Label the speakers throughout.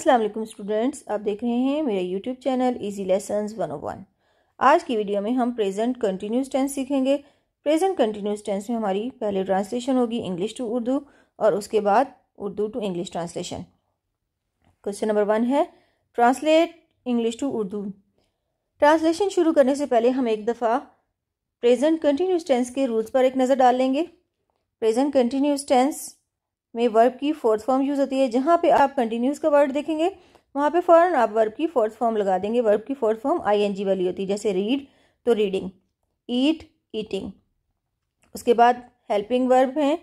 Speaker 1: अस्सलाम वालेकुम स्टूडेंट्स, आप देख रहे हैं मेरा यूट्यूब चैनल इजी लेसन्स 101। आज की वीडियो में हम प्रेजेंट कंटिन्यूस टेंस सीखेंगे। प्रेजेंट कंटिन्यूस टेंस में हमारी पहले ट्रांसलेशन होगी इंग्लिश टू उर्दू और उसके बाद Urdu to English translation. Question number 1 है translate English to Urdu. Translation शुरू करने से पहले हम एक दफ़ा प्रेजेंट कंटिन्यूस टेंस के रूल्स पर एक नज़र डाल लेंगे। प्रेजेंट कंटिन्यूस टेंस में वर्ब की फोर्थ फॉर्म यूज़ होती है। जहाँ पे आप कंटिन्यूस का वर्ड देखेंगे वहाँ पे फ़ौरन आप वर्ब की फोर्थ फॉर्म लगा देंगे। वर्ब की फोर्थ फॉर्म ING वाली होती है, जैसे रीड तो रीडिंग, ईट ईटिंग। उसके बाद हेल्पिंग वर्ब हैं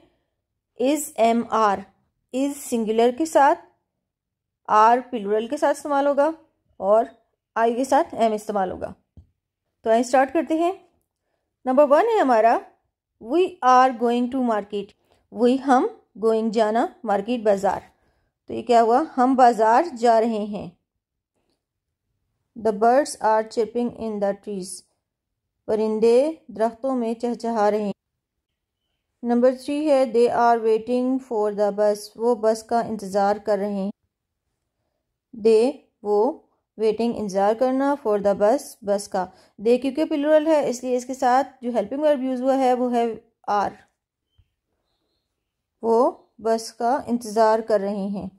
Speaker 1: इज़ MR, इज़ सिंगुलर के साथ, आर प्लूरल के साथ इस्तेमाल होगा और आई के साथ M इस्तेमाल होगा। तो आइए स्टार्ट करते हैं। नंबर 1 है हमारा we are going to market. We हम, गोइंग जाना, मार्केट बाजार। तो ये क्या हुआ, हम बाजार जा रहे हैं। The birds are chirping in the trees, परिंदे दरख्तों में चहचहा रहे हैं। नंबर 3 है they are waiting for the bus, वो बस का इंतज़ार कर रहे हैं। दे वो, वेटिंग इंतज़ार करना, फॉर द बस बस का। दे क्योंकि प्लूरल है इसलिए इसके साथ जो हेल्पिंग वर्ब यूज़ हुआ है वो है आर, वो बस का इंतज़ार कर रहे हैं।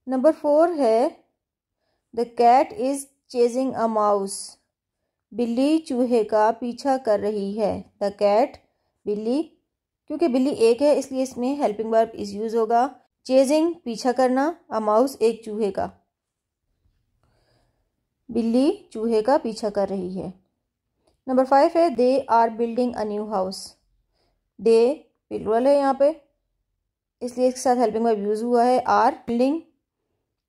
Speaker 1: नंबर 4 है the cat is chasing a mouse, बिल्ली चूहे का पीछा कर रही है। द कैट बिल्ली, क्योंकि बिल्ली एक है इसलिए इसमें हेल्पिंग वर्ब इज़ यूज़ होगा। चेजिंग पीछा करना, अ माउस एक चूहे का, बिल्ली चूहे का पीछा कर रही है। नंबर 5 है they are building a new house. They plural है यहाँ पे इसलिए इसके साथ हेल्पिंग वर्ब यूज़ हुआ है आर। बिल्डिंग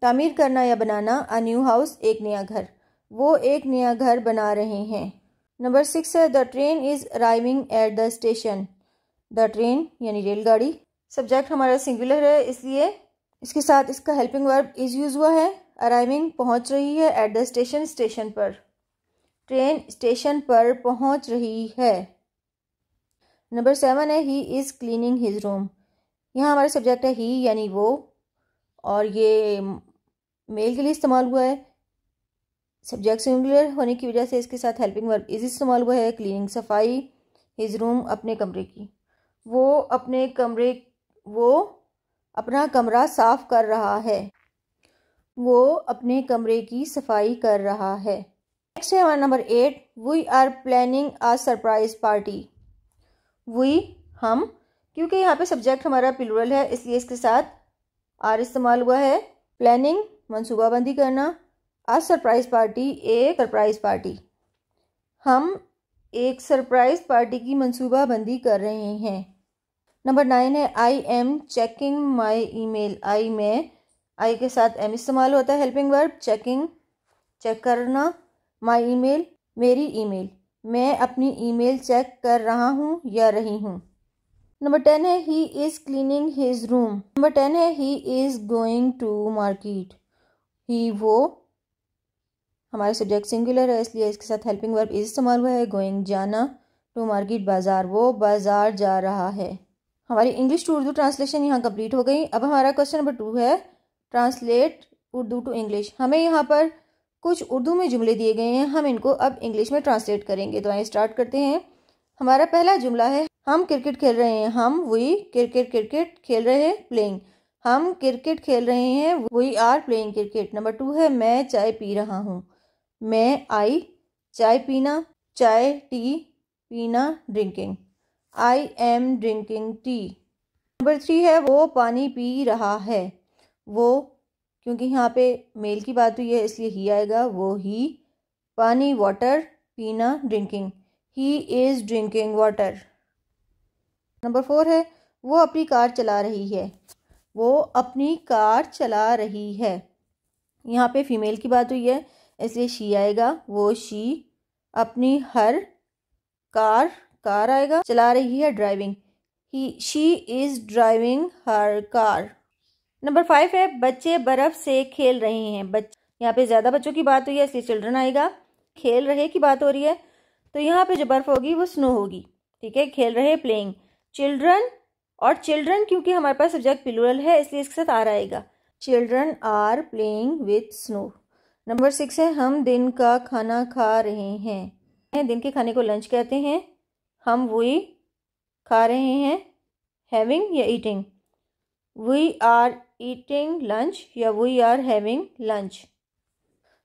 Speaker 1: तामीर करना या बनाना, अ न्यू हाउस एक नया घर, वो एक नया घर बना रहे हैं। नंबर 6 है the train is arriving at the station. The train यानी रेलगाड़ी। सब्जेक्ट हमारा सिंगुलर है इसलिए इसके साथ इसका हेल्पिंग वर्ब इज़ यूज़ हुआ है। अराइविंग पहुंच रही है, एट द स्टेशन स्टेशन पर, ट्रेन स्टेशन पर पहुंच रही है। नंबर 7 है he is cleaning his room. यहाँ हमारा सब्जेक्ट है ही यानी वो और ये मेल के लिए इस्तेमाल हुआ है। सब्जेक्ट सिंगुलर होने की वजह से इसके साथ हेल्पिंग वर्ब इज़ इस्तेमाल हुआ है। क्लीनिंग सफाई, हिज रूम अपने कमरे की, वो अपना कमरा साफ कर रहा है, वो अपने कमरे की सफाई कर रहा है। नेक्स्ट है हमारा number 8 we are planning a surprise party. We हम, क्योंकि यहाँ पे सब्जेक्ट हमारा प्लूरल है इसलिए इसके साथ आर इस्तेमाल हुआ है। प्लानिंग मंसूबाबंदी करना, अ सरप्राइज पार्टी एक सरप्राइज पार्टी, हम एक सरप्राइज पार्टी की मंसूबाबंदी कर रहे हैं। नंबर 9 है I am checking my email. I में, आई के साथ एम इस्तेमाल होता है हेल्पिंग वर्ब। चेकिंग चेक करना, माई ईमेल मेरी ईमेल, मैं अपनी ईमेल चेक कर रहा हूँ या रही हूँ। नंबर 10 है he is cleaning his room. Number 10 है he is going to market. He वो, हमारे सब्जेक्ट सिंगुलर है इसलिए इसके साथ हेल्पिंग वर्ब इज़ इस्तेमाल हुआ है। गोइंग जाना, टू मार्केट बाजार, वो बाजार जा रहा है। हमारी इंग्लिश टू उर्दू ट्रांसलेशन यहाँ कंप्लीट हो गई। अब हमारा क्वेश्चन नंबर 2 है ट्रांसलेट उर्दू टू इंग्लिश। हमें यहाँ पर कुछ उर्दू में जुमले दिए गए हैं, हम इनको अब इंग्लिश में ट्रांसलेट करेंगे। तो आइए स्टार्ट करते हैं। हमारा पहला जुमला है हम क्रिकेट खेल रहे हैं। हम वी क्रिकेट खेल रहे हैं, प्लेइंग, हम क्रिकेट खेल रहे हैं, we are playing cricket. Number 2 है मैं चाय पी रहा हूँ। मैं आई चाय पीना, चाय टी पीना drinking, I am drinking tea. Number 3 है वो पानी पी रहा है। वो, क्योंकि यहाँ पे मेल की बात हुई है इसलिए ही आएगा, वो ही, पानी वाटर, पीना drinking, he is drinking water. Number 4 है वो अपनी कार चला रही है। वो अपनी कार चला रही है, यहाँ पे फीमेल की बात हुई है इसलिए शी आएगा, वो शी अपनी हर कार आएगा, चला रही है driving, she is driving her car. Number 5 है बच्चे बर्फ़ से खेल रहे हैं। यहाँ पे ज़्यादा बच्चों की बात हुई है इसलिए चिल्ड्रन आएगा। खेल रहे की बात हो रही है तो यहाँ पे जो बर्फ़ होगी वो स्नो होगी, ठीक है। खेल रहे प्लेइंग, चिल्ड्रन, और चिल्ड्रन क्योंकि हमारे पास सब्जेक्ट प्लूरल है इसलिए इसके साथ आर आएगा। Children are playing with snow. Number 6 है हम दिन का खाना खा रहे हैं। दिन के खाने को लंच कहते हैं। हम वही खा रहे हैं, हैविंग या eating. We are eating lunch या we are having lunch.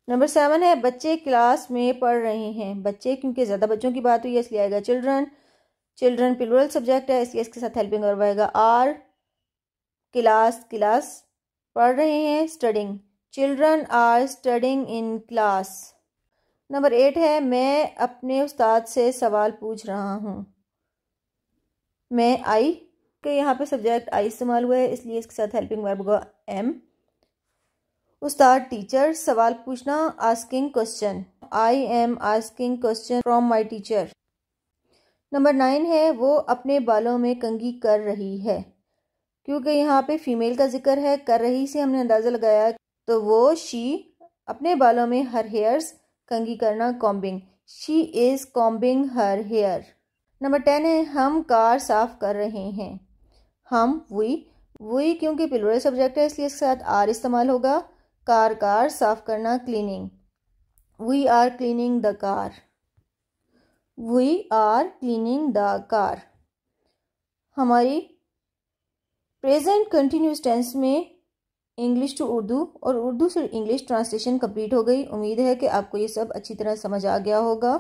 Speaker 1: Number 7 है बच्चे क्लास में पढ़ रहे हैं। बच्चे क्योंकि ज़्यादा बच्चों की बात हुई है इसलिए आएगा चिल्ड्रन। चिल्ड्रन प्लूरल सब्जेक्ट है इसलिए इसके साथ हेल्पिंग वर्ब आएगा आर। क्लास क्लास पढ़ रहे हैं, studying. Children are studying in class. Number 8 है मैं अपने उस्ताद से सवाल पूछ रहा हूँ। मैं आई के यहाँ पे सब्जेक्ट आई इस्तेमाल हुआ है इसलिए इसके साथ हेल्पिंग वर्ब होगा एम। उस्ताद टीचर, सवाल पूछना asking question. I am asking question from my teacher. Number 9 है वो अपने बालों में कंघी कर रही है। क्योंकि यहाँ पे फीमेल का जिक्र है, कर रही से हमने अंदाज़ा लगाया तो वो शी अपने बालों में हर हेयर्स, कंघी करना combing. She is combing her hair. Number 10 है हम कार साफ कर रहे हैं। हम वी क्योंकि प्लूरल सब्जेक्ट है इसलिए इसके साथ आर इस्तेमाल होगा। कार साफ करना cleaning. We are cleaning the car. We are cleaning the car. हमारी प्रेजेंट कंटिन्यूस टेंस में इंग्लिश टू उर्दू और उर्दू से इंग्लिश ट्रांसलेशन कंप्लीट हो गई। उम्मीद है कि आपको ये सब अच्छी तरह समझ आ गया होगा।